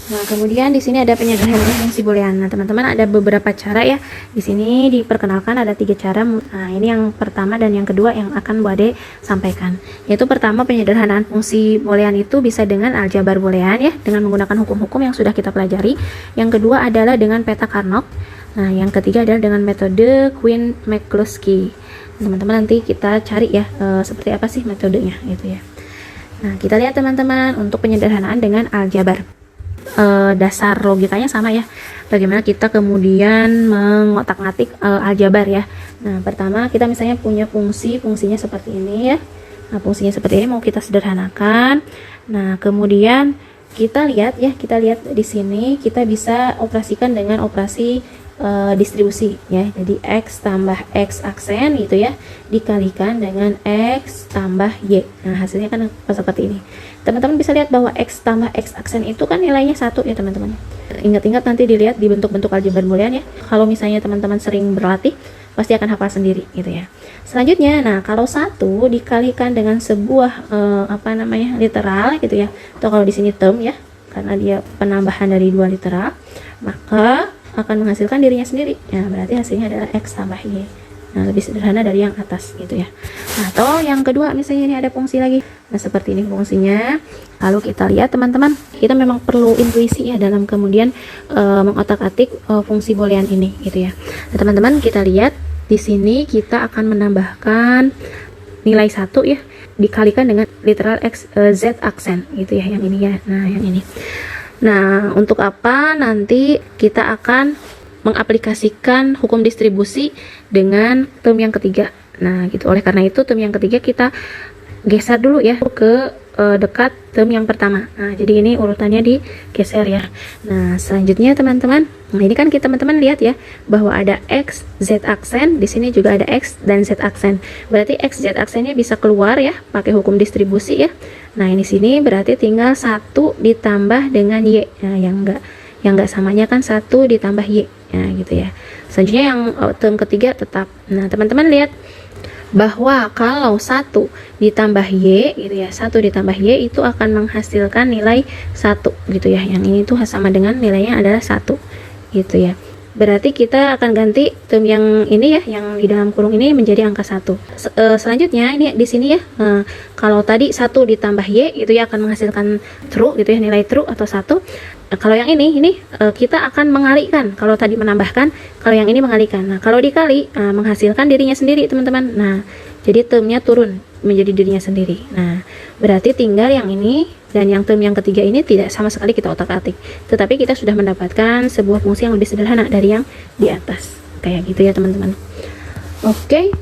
Nah, kemudian di sini ada penyederhanaan fungsi boolean. Nah, teman-teman ada beberapa cara ya. Di sini diperkenalkan ada 3 cara. Nah, ini yang pertama dan yang kedua yang akan Bu Ade sampaikan. Yaitu pertama, penyederhanaan fungsi boolean itu bisa dengan aljabar boolean ya, dengan menggunakan hukum-hukum yang sudah kita pelajari. Yang kedua adalah dengan peta Carnot. Nah, yang ketiga adalah dengan metode Quine-McCluskey. Teman-teman nanti kita cari ya seperti apa sih metodenya gitu ya. Nah, kita lihat teman-teman untuk penyederhanaan dengan aljabar. Dasar logikanya sama ya, bagaimana kita kemudian mengotak-atik aljabar ya. Nah, pertama kita misalnya punya fungsinya seperti ini ya. Nah, fungsinya seperti ini mau kita sederhanakan. Nah, kemudian kita lihat di sini kita bisa operasikan dengan operasi distribusi ya. Jadi x tambah x aksen gitu ya dikalikan dengan x tambah y. Nah, hasilnya kan seperti ini. Teman-teman bisa lihat bahwa x tambah x aksen itu kan nilainya 1 ya teman-teman. Ingat-ingat nanti dilihat di bentuk-bentuk aljabar boolean ya. Kalau misalnya teman-teman sering berlatih pasti akan hafal sendiri gitu ya. Selanjutnya, nah kalau 1 dikalikan dengan sebuah literal gitu ya. Atau kalau di sini term ya, karena dia penambahan dari 2 literal, maka akan menghasilkan dirinya sendiri. Ya, berarti hasilnya adalah x tambah y. Nah, lebih sederhana dari yang atas gitu ya. Nah, atau yang kedua misalnya ini ada fungsi lagi. Nah, seperti ini fungsinya. Lalu kita lihat teman-teman, kita memang perlu intuisi ya dalam kemudian mengotak-atik fungsi boolean ini gitu ya. Nah, teman-teman kita lihat di sini kita akan menambahkan nilai 1 ya dikalikan dengan literal x z aksen gitu ya, yang ini ya. Nah, yang ini. Nah, untuk apa? Nanti kita akan mengaplikasikan hukum distribusi dengan term yang ketiga. Nah, gitu. Oleh karena itu, term yang ketiga kita geser dulu ya ke dekat term yang pertama. Nah, jadi ini urutannya digeser ya. Nah, selanjutnya teman-teman, nah ini kan kita teman-teman lihat ya bahwa ada x z aksen, di sini juga ada x dan z aksen. Berarti x z aksennya bisa keluar ya pakai hukum distribusi ya. Nah, ini sini berarti tinggal 1 ditambah dengan y. Nah, yang enggak samanya kan 1 ditambah y. Nah, gitu ya. Selanjutnya yang term ketiga tetap. Nah, teman-teman lihat bahwa kalau 1 ditambah y gitu ya, 1 ditambah y itu akan menghasilkan nilai 1 gitu ya. Yang ini tuh sama dengan nilainya adalah 1 gitu ya. Berarti kita akan ganti term yang ini ya, yang di dalam kurung ini menjadi angka 1. Selanjutnya ini di sini ya, kalau tadi 1 ditambah y itu ya akan menghasilkan true gitu ya, nilai true atau 1. Kalau yang ini kita akan mengalihkan. Kalau tadi menambahkan, kalau yang ini mengalihkan. Nah, kalau dikali menghasilkan dirinya sendiri teman-teman. Nah, jadi termnya turun menjadi dirinya sendiri. Nah, berarti tinggal yang ini dan yang term yang ketiga ini tidak sama sekali kita otak-atik. Tetapi kita sudah mendapatkan sebuah fungsi yang lebih sederhana dari yang di atas. Kayak gitu ya teman-teman. Oke.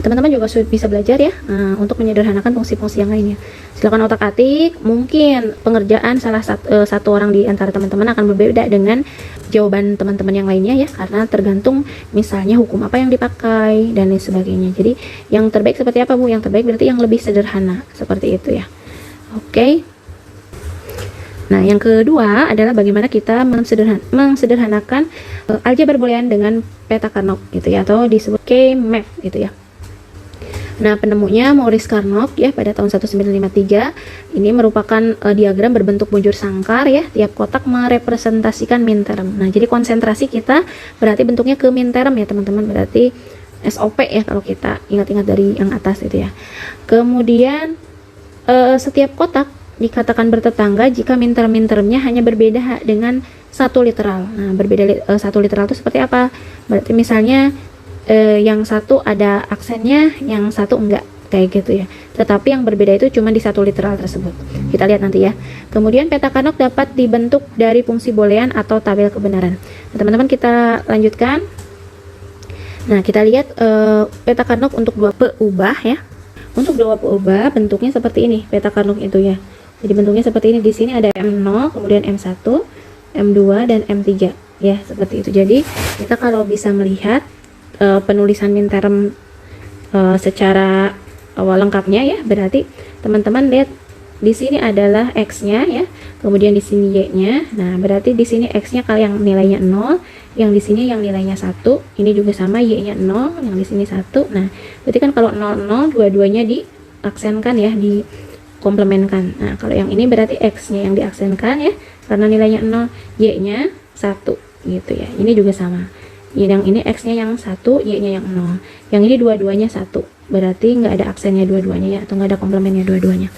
Teman-teman juga bisa belajar ya untuk menyederhanakan fungsi-fungsi yang lainnya. Silakan otak-atik. Mungkin pengerjaan salah satu orang di antara teman-teman akan berbeda dengan jawaban teman-teman yang lainnya ya, karena tergantung misalnya hukum apa yang dipakai dan lain sebagainya. Jadi yang terbaik seperti apa Bu? Yang terbaik berarti yang lebih sederhana seperti itu ya. Oke. Nah, yang kedua adalah bagaimana kita mensederhanakan aljabar boolean dengan peta Carnot gitu ya, atau disebut K-map gitu ya. Nah, penemunya Maurice Carnot ya pada tahun 1953. Ini merupakan diagram berbentuk bujur sangkar ya. Tiap kotak merepresentasikan min term. Nah, jadi konsentrasi kita berarti bentuknya ke min term ya, teman-teman. Berarti SOP ya kalau kita ingat-ingat dari yang atas itu ya. Kemudian setiap kotak dikatakan bertetangga jika min termnya hanya berbeda dengan 1 literal. Nah, berbeda 1 literal itu seperti apa? Berarti misalnya yang 1 ada aksennya, yang 1 enggak, kayak gitu ya. Tetapi yang berbeda itu cuma di 1 literal tersebut. Kita lihat nanti ya. Kemudian peta Carnot dapat dibentuk dari fungsi boolean atau tabel kebenaran. Nah, teman-teman kita lanjutkan. Nah, kita lihat peta Carnot untuk 2 ubah ya. Untuk 2 ubah bentuknya seperti ini peta Carnot itu ya. Jadi bentuknya seperti ini. Di sini ada M0, kemudian M1, M2 dan M3 ya, seperti itu. Jadi kita kalau bisa melihat penulisan min term secara lengkapnya ya, berarti teman-teman lihat di sini adalah x-nya ya, kemudian di sini y-nya. Nah, berarti di sini x-nya kalau yang nilainya 0, yang di sini yang nilainya 1, ini juga sama, y-nya 0, yang di sini 1. Nah, berarti kan kalau 0 0 dua-duanya diaksenkan ya, komplemenkan. Nah, kalau yang ini berarti X-nya yang diaksenkan ya, karena nilainya 0, Y-nya 1 gitu ya. Ini juga sama. Yang ini X-nya yang 1, Y-nya yang 0. Yang ini dua-duanya 1. Berarti nggak ada aksennya dua-duanya ya, atau nggak ada komplemennya dua-duanya.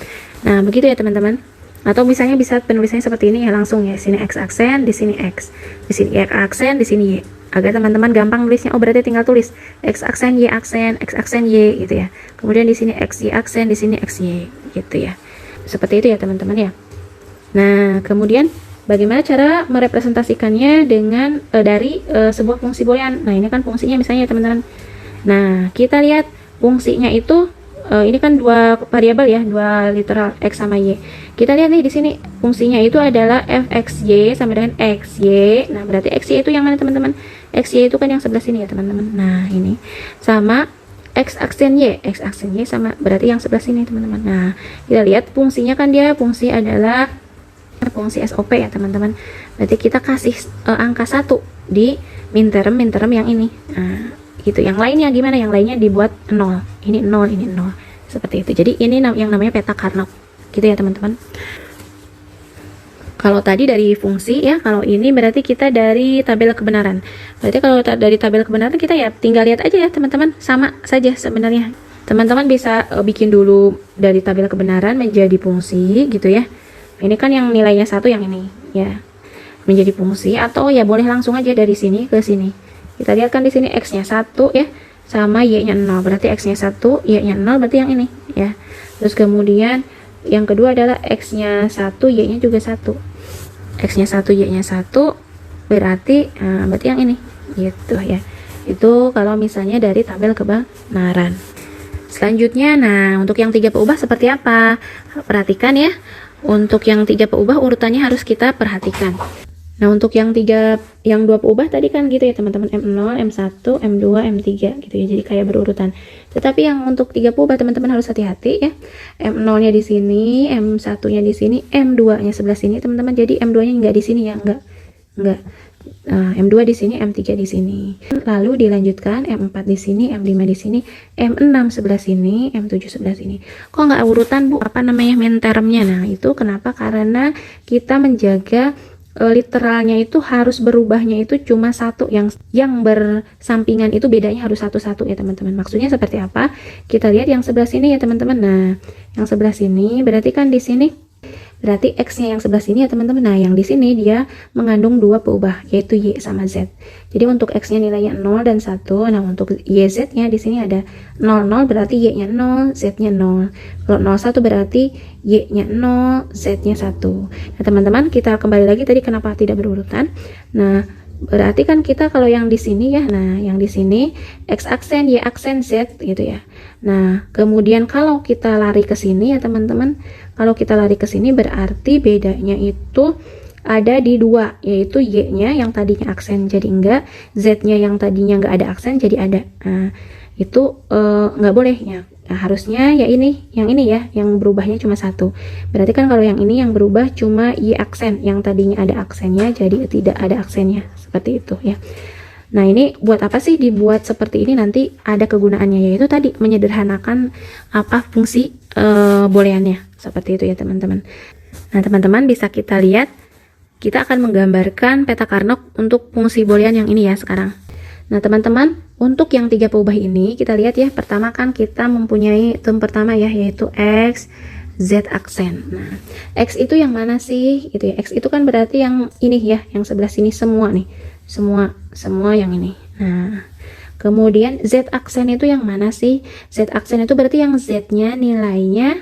Nah, begitu ya teman-teman. Atau misalnya bisa penulisannya seperti ini ya, langsung ya. Sini X aksen, di sini X. Di sini X aksen, di sini Y. Agar teman-teman gampang nulisnya. Oh, berarti tinggal tulis X aksen, Y aksen, X aksen, Y gitu ya. Kemudian di sini X Y aksen, di sini X Y gitu ya. Seperti itu ya teman-teman ya. Nah, kemudian bagaimana cara merepresentasikannya dengan dari sebuah fungsi boolean. Nah, ini kan fungsinya misalnya ya teman-teman. Nah, kita lihat fungsinya itu ini kan dua variabel ya, dua literal X sama Y. Kita lihat nih di sini fungsinya itu adalah fxy sama dengan xy. Nah, berarti xy itu yang mana teman-teman? Xy itu kan yang sebelah sini ya teman-teman. Nah, ini sama X aksen Y sama berarti yang sebelah sini teman-teman. Nah, kita lihat fungsinya kan dia fungsi adalah fungsi SOP ya teman-teman. Berarti kita kasih angka 1 di min term yang ini. Nah, gitu. Yang lainnya gimana? Yang lainnya dibuat 0. Ini 0, ini 0. Seperti itu. Jadi ini yang namanya peta Carnot. Gitu ya teman-teman. Kalau tadi dari fungsi ya, kalau ini berarti kita dari tabel kebenaran. Berarti kalau dari tabel kebenaran kita ya tinggal lihat aja ya teman-teman, sama saja sebenarnya. Teman-teman bisa bikin dulu dari tabel kebenaran menjadi fungsi gitu ya. Ini kan yang nilainya 1 yang ini ya. Menjadi fungsi, atau ya boleh langsung aja dari sini ke sini. Kita lihat kan di sini X-nya 1 ya, sama Y-nya 0. Berarti X-nya 1, Y-nya 0 berarti yang ini ya. Terus kemudian yang kedua adalah X-nya 1, Y-nya juga 1. X-nya 1, Y-nya 1 berarti berarti yang ini gitu ya. Itu kalau misalnya dari tabel kebenaran. Selanjutnya, nah untuk yang 3 peubah seperti apa? Perhatikan ya. Untuk yang 3 peubah urutannya harus kita perhatikan. Nah, untuk yang 2 peubah tadi kan gitu ya teman-teman, M0, M1, M2, M3 gitu ya. Jadi kayak berurutan. Tetapi yang untuk 3 peubah teman-teman harus hati-hati ya. M0-nya di sini, M1-nya di sini, M2-nya sebelah sini teman-teman. Jadi M2-nya enggak di sini ya, enggak. M2 di sini, M3 di sini. Lalu dilanjutkan M4 di sini, M5 di sini, M6 sebelah sini, M7 sebelah sini. Kok nggak urutan Bu? Apa namanya min termnya? Nah, itu kenapa? Karena kita menjaga literalnya itu harus berubahnya itu cuma 1, yang bersampingan itu bedanya harus 1-1 ya teman-teman. Maksudnya seperti apa? Kita lihat yang sebelah sini ya teman-teman. Nah, yang sebelah sini berarti kan di sini berarti X-nya yang sebelah sini ya teman-teman. Nah, yang di sini dia mengandung 2 peubah, yaitu Y sama Z. Jadi untuk X-nya nilainya 0 dan 1. Nah, untuk YZ-nya di sini ada 0, 0 berarti Y-nya 0, Z-nya 0. Kalau 01 berarti Y-nya 0, Z-nya 1. Nah, teman-teman, kita kembali lagi tadi kenapa tidak berurutan. Nah, berarti kan kita kalau yang di sini ya, nah yang di sini X aksen, Y aksen, Z gitu ya. Nah, kemudian kalau kita lari ke sini ya teman-teman, kalau kita lari ke sini berarti bedanya itu ada di 2, yaitu Y-nya yang tadinya aksen jadi enggak, Z-nya yang tadinya enggak ada aksen jadi ada. Nah, itu nggak boleh ya. Nah, harusnya ya ini ya, yang berubahnya cuma 1. Berarti kan kalau yang ini yang berubah cuma Y aksen, yang tadinya ada aksennya jadi tidak ada aksennya, seperti itu ya. Nah, ini buat apa sih dibuat seperti ini? Nanti ada kegunaannya, yaitu tadi menyederhanakan apa fungsi booleannya, seperti itu ya teman-teman. Nah, teman-teman bisa kita lihat, kita akan menggambarkan peta Carnot untuk fungsi boolean yang ini ya sekarang. Nah, teman-teman, untuk yang 3 peubah ini kita lihat ya. Pertama kan kita mempunyai term pertama ya, yaitu X, Z aksen. Nah, X itu yang mana sih? Gitu ya. X itu kan berarti yang ini ya, yang sebelah sini semua nih. Semua yang ini. Nah, kemudian Z aksen itu yang mana sih? Z aksen itu berarti yang Z-nya nilainya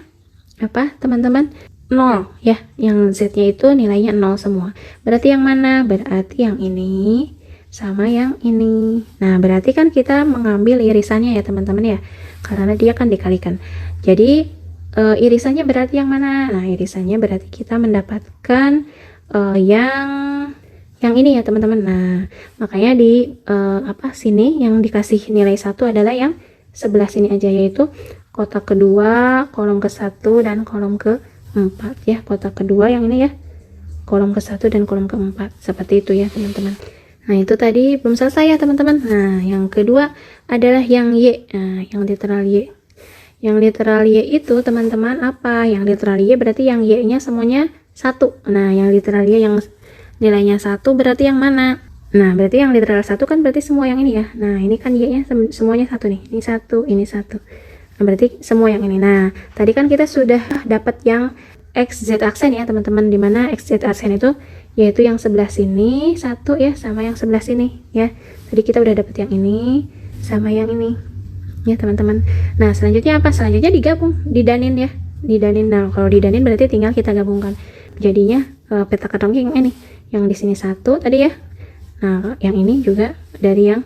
apa, teman-teman? 0 ya. Yang Z-nya itu nilainya 0 semua. Berarti yang mana? Berarti yang ini sama yang ini. Nah, berarti kan kita mengambil irisannya ya teman-teman ya, karena dia kan dikalikan. Jadi irisannya berarti yang mana? Nah, irisannya berarti kita mendapatkan yang ini ya teman-teman. Nah, makanya di sini yang dikasih nilai 1 adalah yang sebelah sini aja, yaitu kotak kedua, kolom ke-1 dan kolom ke-4 ya. Kotak kedua yang ini ya, kolom ke-1 dan kolom ke-4, seperti itu ya teman-teman. Nah, itu tadi belum selesai ya teman-teman. Nah, yang kedua adalah yang Y. Nah, yang literal Y. Yang literal Y itu teman-teman apa? Yang literal Y berarti yang Y-nya semuanya 1. Nah, yang literal Y yang nilainya 1 berarti yang mana? Nah, berarti yang literal 1 kan berarti semua yang ini ya. Nah, ini kan Y-nya semuanya 1 nih. Ini 1, ini 1. Nah, berarti semua yang ini. Nah, tadi kan kita sudah dapat yang XZ aksen ya, teman-teman. Dimana XZ aksen itu yaitu yang sebelah sini 1 ya, sama yang sebelah sini ya. Tadi kita udah dapat yang ini sama yang ini ya, teman-teman. Nah, selanjutnya apa? Selanjutnya digabung, didanin ya. Didanin. Nah, kalau didanin berarti tinggal kita gabungkan. Jadinya peta karnok yang ini. Yang di sini 1 tadi ya. Nah, yang ini juga dari yang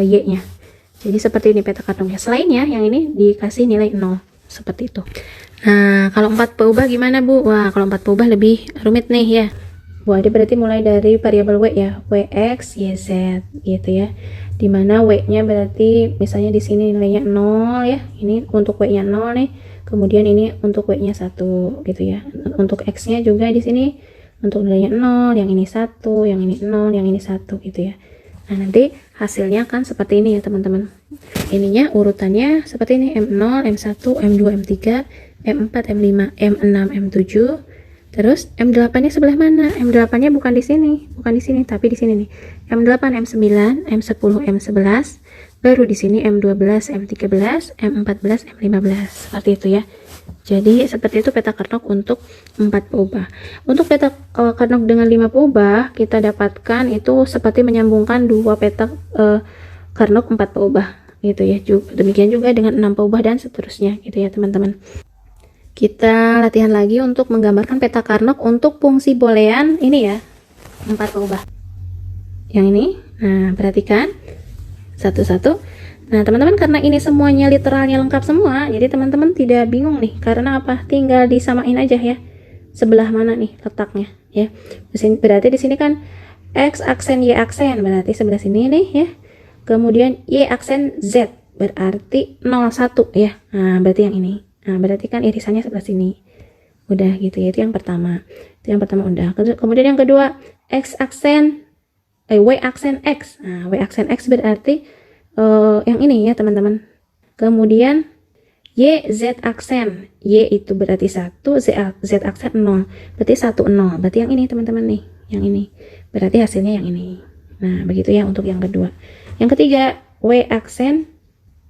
Y-nya. Jadi seperti ini peta karnoknya. Selainnya yang ini dikasih nilai 0. Seperti itu. Nah, kalau 4 peubah gimana, Bu? Wah, kalau 4 peubah lebih rumit nih ya. Bu Ade berarti mulai dari variabel W ya. WX, YZ gitu ya. Dimana W-nya berarti misalnya di sini nilainya 0 ya. Ini untuk W-nya 0 nih. Kemudian ini untuk W-nya 1 gitu ya. Untuk X-nya juga di sini untuk nilainya 0, yang ini 1, yang ini 0, yang ini 1 gitu ya. Nah, nanti hasilnya kan seperti ini ya, teman-teman. Ininya urutannya seperti ini: M0, M1, M2, M3, M4, M5, M6, M7. Terus M8-nya sebelah mana? M8-nya bukan di sini, tapi di sini nih. M8, M9, M10, M11. Baru di sini M12, M13, M14, M15. Seperti itu ya. Jadi seperti itu peta karnok untuk 4 peubah. Untuk peta karnok dengan 5 peubah kita dapatkan itu seperti menyambungkan 2 peta karnok 4 peubah gitu ya. Demikian juga dengan 6 peubah dan seterusnya gitu ya, teman-teman. Kita latihan lagi untuk menggambarkan peta karnok untuk fungsi boolean ini ya, 4 peubah. Yang ini, nah perhatikan satu-satu. Nah, teman-teman, karena ini semuanya literalnya lengkap semua, jadi teman-teman tidak bingung nih. Karena apa? Tinggal disamain aja ya. Sebelah mana nih letaknya ya. Berarti di sini kan X aksen Y aksen, berarti sebelah sini nih ya. Kemudian Y aksen Z, berarti 01 ya. Nah, berarti yang ini. Nah, berarti kan irisannya sebelah sini. Udah gitu ya, itu yang pertama. Itu yang pertama udah. Kemudian yang kedua, Y aksen X. Nah, Y aksen X berarti yang ini ya, teman-teman. Kemudian YZ aksen. Y itu berarti 1, Z aksen 0. Berarti 1 0. Berarti yang ini, teman-teman nih. Yang ini. Berarti hasilnya yang ini. Nah, begitu ya untuk yang kedua. Yang ketiga, W aksen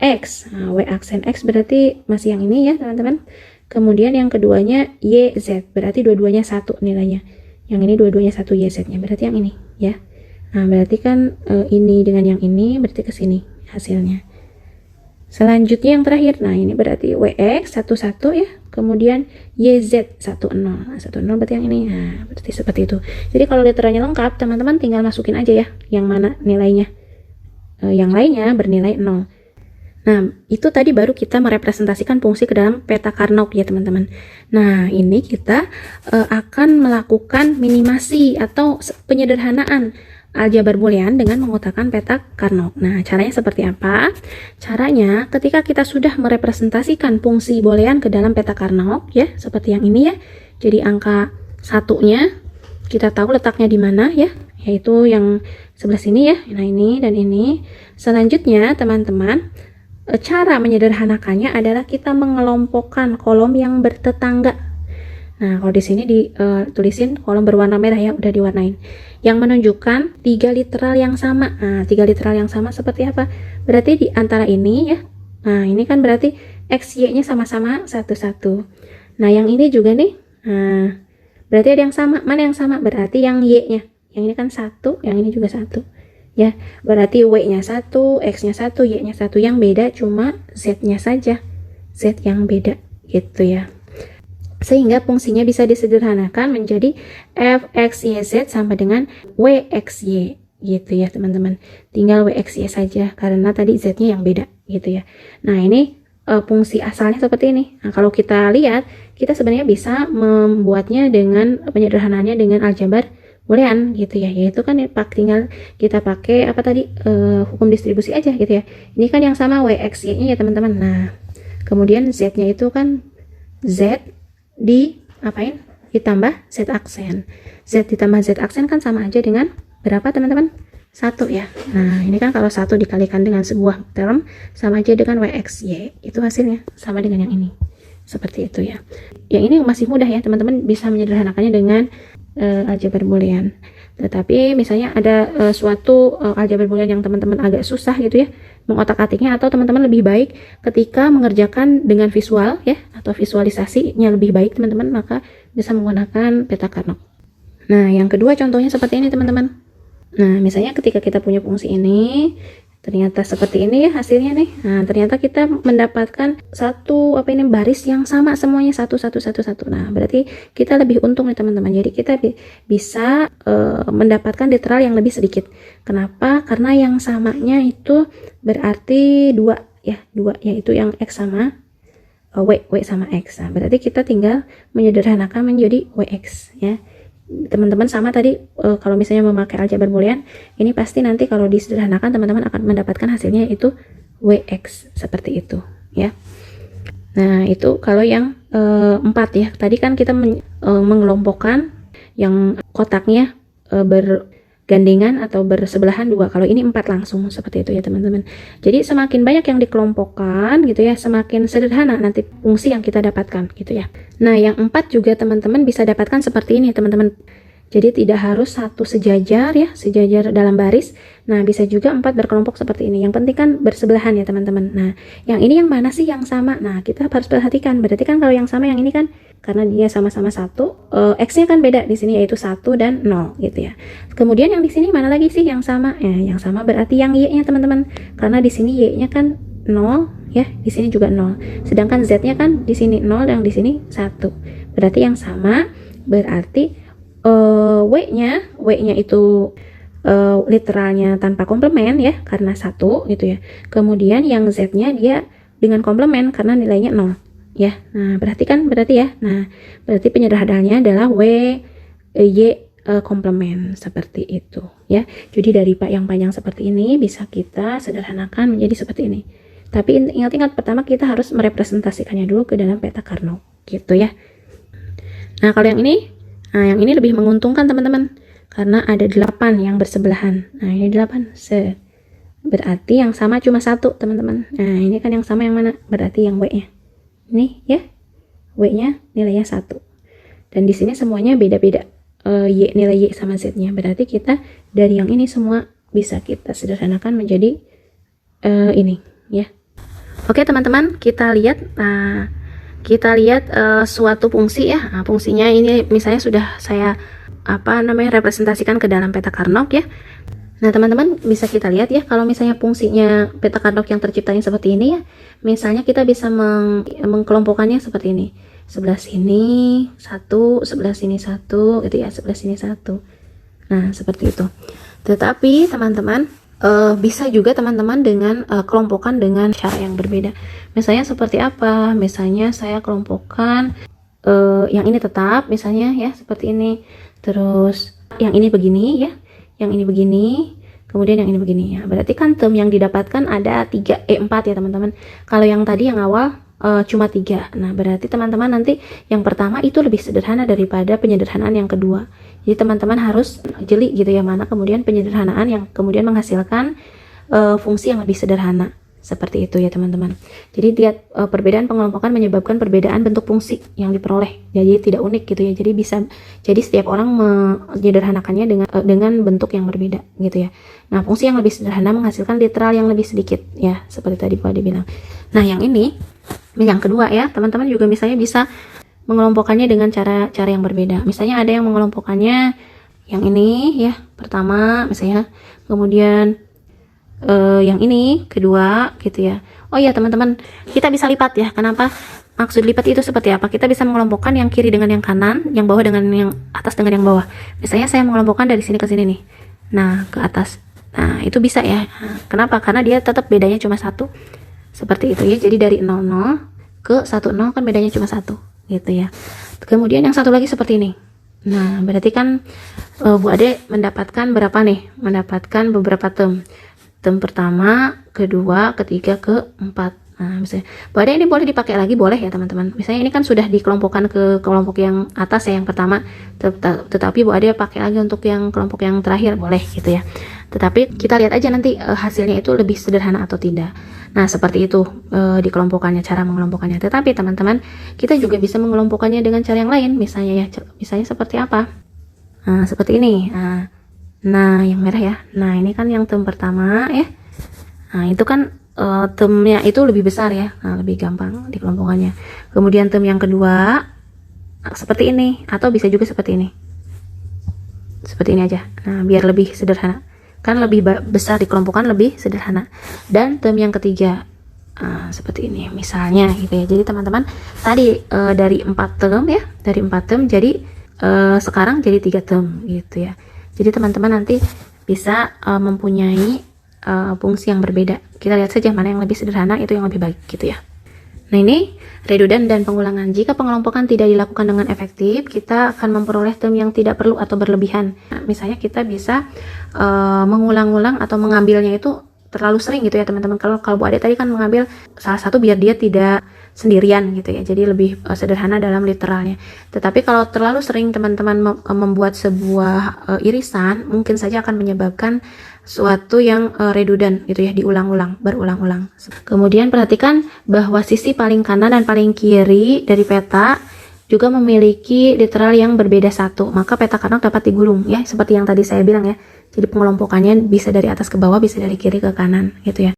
X. Nah, W aksen X berarti masih yang ini ya, teman-teman. Kemudian yang keduanya YZ. Berarti dua-duanya 1 nilainya. Yang ini dua-duanya 1 YZ-nya. Berarti yang ini ya. Nah, berarti kan ini dengan yang ini berarti ke sini hasilnya. Selanjutnya yang terakhir, nah ini berarti WX 11 ya, kemudian YZ 10. Nah, 10 berarti yang ini. Nah, berarti seperti itu. Jadi kalau literalnya lengkap, teman-teman tinggal masukin aja ya yang mana nilainya. Yang lainnya bernilai 0. Nah, itu tadi baru kita merepresentasikan fungsi ke dalam peta karnok ya, teman-teman. Nah, ini kita akan melakukan minimasi atau penyederhanaan aljabar boolean dengan mengutarakan peta karnok. Nah, caranya seperti apa? Caranya ketika kita sudah merepresentasikan fungsi boolean ke dalam peta karnok ya, seperti yang ini ya. Jadi angka satunya kita tahu letaknya di mana ya, yaitu yang sebelah sini ya. Nah, ini dan ini. Selanjutnya, teman-teman, cara menyederhanakannya adalah kita mengelompokkan kolom yang bertetangga. Nah, kalau di sini ditulisin kolom berwarna merah ya, udah diwarnain. Yang menunjukkan 3 literal yang sama. Nah, 3 literal yang sama seperti apa? Berarti di antara ini ya. Nah, ini kan berarti X, Y-nya sama-sama 1-1. Nah, yang ini juga nih. Nah, berarti ada yang sama. Mana yang sama? Berarti yang Y-nya. Yang ini kan 1, yang ini juga 1. Ya, berarti W-nya 1, X-nya 1, Y-nya 1. Yang beda cuma Z-nya saja. Z yang beda gitu ya. Sehingga fungsinya bisa disederhanakan menjadi fxyz sama dengan wxy gitu ya, teman-teman. Tinggal wxy saja karena tadi z-nya yang beda gitu ya. Nah, ini fungsi asalnya seperti ini. Nah, kalau kita lihat, kita sebenarnya bisa membuatnya dengan penyederhanaannya dengan aljabar boolean gitu ya. Yaitu kan tinggal kita pakai apa tadi, hukum distribusi aja gitu ya. Ini kan yang sama wxy-nya ya, teman-teman. Nah, kemudian z-nya itu kan z ditambah z aksen. Z ditambah z aksen kan sama aja dengan berapa, teman-teman? 1 ya. Nah, ini kan kalau 1 dikalikan dengan sebuah term sama aja dengan WXY. Itu hasilnya sama dengan yang ini. Seperti itu ya. Yang ini masih mudah ya, teman-teman bisa menyederhanakannya dengan aljabar boolean. Tetapi misalnya ada suatu aljabar boolean yang teman-teman agak susah gitu ya mengotak-atiknya, atau teman-teman lebih baik ketika mengerjakan dengan visual ya, atau visualisasinya lebih baik teman-teman, maka bisa menggunakan peta Carnot. Nah, yang kedua contohnya seperti ini teman-teman. Nah, misalnya ketika kita punya fungsi ini, ternyata seperti ini ya hasilnya nih. Nah, ternyata kita mendapatkan satu baris yang sama semuanya, 1 1 1 1. Nah, berarti kita lebih untung nih teman-teman. Jadi kita bisa mendapatkan literal yang lebih sedikit. Kenapa? Karena yang samanya itu berarti 2 ya, 2 yaitu yang X sama W sama X. Nah, berarti kita tinggal menyederhanakan menjadi WX ya. Teman-teman sama tadi kalau misalnya memakai aljabar boolean, ini pasti nanti kalau disederhanakan teman-teman akan mendapatkan hasilnya itu WX seperti itu ya. Nah, itu kalau yang 4 ya. Tadi kan kita mengelompokkan yang kotaknya bergandengan atau bersebelahan 2. Kalau ini 4 langsung seperti itu ya teman-teman. Jadi semakin banyak yang dikelompokkan gitu ya, semakin sederhana nanti fungsi yang kita dapatkan gitu ya. Nah, yang 4 juga teman-teman bisa dapatkan seperti ini teman-teman. Jadi tidak harus satu sejajar ya, sejajar dalam baris. Nah, bisa juga 4 berkelompok seperti ini. Yang penting kan bersebelahan ya teman-teman. Nah, yang ini yang mana sih yang sama? Nah, kita harus perhatikan. Berarti kan kalau yang sama yang ini kan karena dia sama-sama 1, X-nya kan beda di sini yaitu 1 dan 0 gitu ya. Kemudian yang di sini mana lagi sih yang sama? Yang sama berarti yang Y-nya teman-teman. Karena di sini Y-nya kan 0 ya, di sini juga 0. Sedangkan Z-nya kan di sini 0 dan di sini 1. Berarti yang sama berarti W-nya itu literalnya tanpa komplement ya, karena 1 gitu ya. Kemudian yang Z-nya dia dengan komplement karena nilainya 0 ya. Nah, berarti ya. Nah, berarti penyederhanaannya adalah Y komplement seperti itu ya. Jadi dari yang panjang seperti ini bisa kita sederhanakan menjadi seperti ini. Tapi ingat-ingat pertama kita harus merepresentasikannya dulu ke dalam peta Carnot gitu ya. Nah, kalau yang ini lebih menguntungkan teman-teman karena ada 8 yang bersebelahan. Nah, ini 8 berarti yang sama cuma 1 teman-teman. Nah, ini kan yang sama yang mana? Berarti yang W-nya ini ya, W-nya nilainya 1. Dan di sini semuanya beda-beda nilai Y sama Z-nya. Berarti kita dari yang ini semua bisa kita sederhanakan menjadi ini ya. Oke teman-teman, kita lihat suatu fungsi ya. Nah, fungsinya ini misalnya sudah saya representasikan ke dalam peta Carnot ya. Nah, teman-teman bisa kita lihat ya, kalau misalnya fungsinya peta Carnot yang terciptanya seperti ini ya, misalnya kita bisa mengkelompokkannya seperti ini. Sebelah sini 1, sebelah sini 1 gitu ya, sebelah sini 1. Nah, seperti itu. Tetapi teman-teman bisa juga teman-teman dengan kelompokan dengan cara yang berbeda. Misalnya seperti apa? Misalnya saya kelompokkan yang ini tetap misalnya ya seperti ini. Terus yang ini begini ya. Yang ini begini, kemudian yang ini begini ya. Berarti kan term yang didapatkan ada 4 ya teman-teman. Kalau yang tadi yang awal cuma 3. Nah, berarti teman-teman nanti yang pertama itu lebih sederhana daripada penyederhanaan yang kedua. Jadi teman-teman harus jeli gitu ya, mana kemudian penyederhanaan yang kemudian menghasilkan fungsi yang lebih sederhana. Seperti itu ya teman-teman. Jadi lihat perbedaan pengelompokan menyebabkan perbedaan bentuk fungsi yang diperoleh. Jadi tidak unik gitu ya. Jadi setiap orang menyederhanakannya dengan bentuk yang berbeda gitu ya. Nah, fungsi yang lebih sederhana menghasilkan literal yang lebih sedikit ya, seperti tadi Pak dibilang. Nah, yang kedua ya, teman-teman juga misalnya bisa mengelompokkannya dengan cara yang berbeda. Misalnya ada yang mengelompokkannya yang ini ya, pertama misalnya, kemudian yang ini kedua gitu ya. Oh ya teman-teman, kita bisa lipat ya. Kenapa? Maksud lipat itu seperti apa? Kita bisa mengelompokkan yang kiri dengan yang kanan, yang bawah dengan yang atas dengan yang bawah. Misalnya saya mengelompokkan dari sini ke sini nih. Nah, ke atas. Nah, itu bisa ya. Kenapa? Karena dia tetap bedanya cuma 1. Seperti itu ya. Jadi dari 00 ke 10 kan bedanya cuma 1 gitu ya. Kemudian yang satu lagi seperti ini. Nah, berarti kan Bu Ade mendapatkan berapa nih? Mendapatkan beberapa term. Term pertama, kedua, ketiga, keempat. Nah, misalnya, pada ini boleh dipakai lagi, boleh ya teman-teman. Misalnya ini kan sudah dikelompokkan ke kelompok yang atas ya, yang pertama. Tetapi Bu Ade pakai lagi untuk yang kelompok yang terakhir, boleh gitu ya. Tetapi kita lihat aja nanti hasilnya itu lebih sederhana atau tidak. Nah, seperti itu dikelompokkannya, cara mengelompokkannya. Tetapi teman-teman, kita juga bisa mengelompokkannya dengan cara yang lain. Misalnya ya, misalnya seperti apa? Nah, seperti ini. Nah, yang merah ya. Nah, ini kan yang term pertama ya. Nah, itu kan termnya itu lebih besar ya. Nah, lebih gampang dikelompokkannya. Kemudian term yang kedua seperti ini, atau bisa juga seperti ini. Seperti ini aja. Nah, biar lebih sederhana. Kan lebih besar dikelompokkan, lebih sederhana. Dan term yang ketiga seperti ini misalnya gitu ya. Jadi teman-teman tadi dari 4 term ya, dari 4 term jadi sekarang jadi 3 term gitu ya. Jadi teman-teman nanti bisa mempunyai fungsi yang berbeda. Kita lihat saja mana yang lebih sederhana, itu yang lebih baik gitu ya. Nah, ini redundant dan pengulangan. Jika pengelompokan tidak dilakukan dengan efektif, kita akan memperoleh term yang tidak perlu atau berlebihan. Nah, misalnya kita bisa mengulang-ulang atau mengambilnya itu terlalu sering gitu ya teman-teman. Kalau Bu Ade tadi kan mengambil salah satu biar dia tidak sendirian gitu ya, jadi lebih sederhana dalam literalnya. Tetapi kalau terlalu sering teman-teman membuat sebuah irisan, mungkin saja akan menyebabkan suatu yang redundant gitu ya, diulang-ulang, berulang-ulang. Kemudian perhatikan bahwa sisi paling kanan dan paling kiri dari peta juga memiliki literal yang berbeda satu, maka peta kanan dapat digulung ya, seperti yang tadi saya bilang ya. Jadi pengelompokannya bisa dari atas ke bawah, bisa dari kiri ke kanan gitu ya.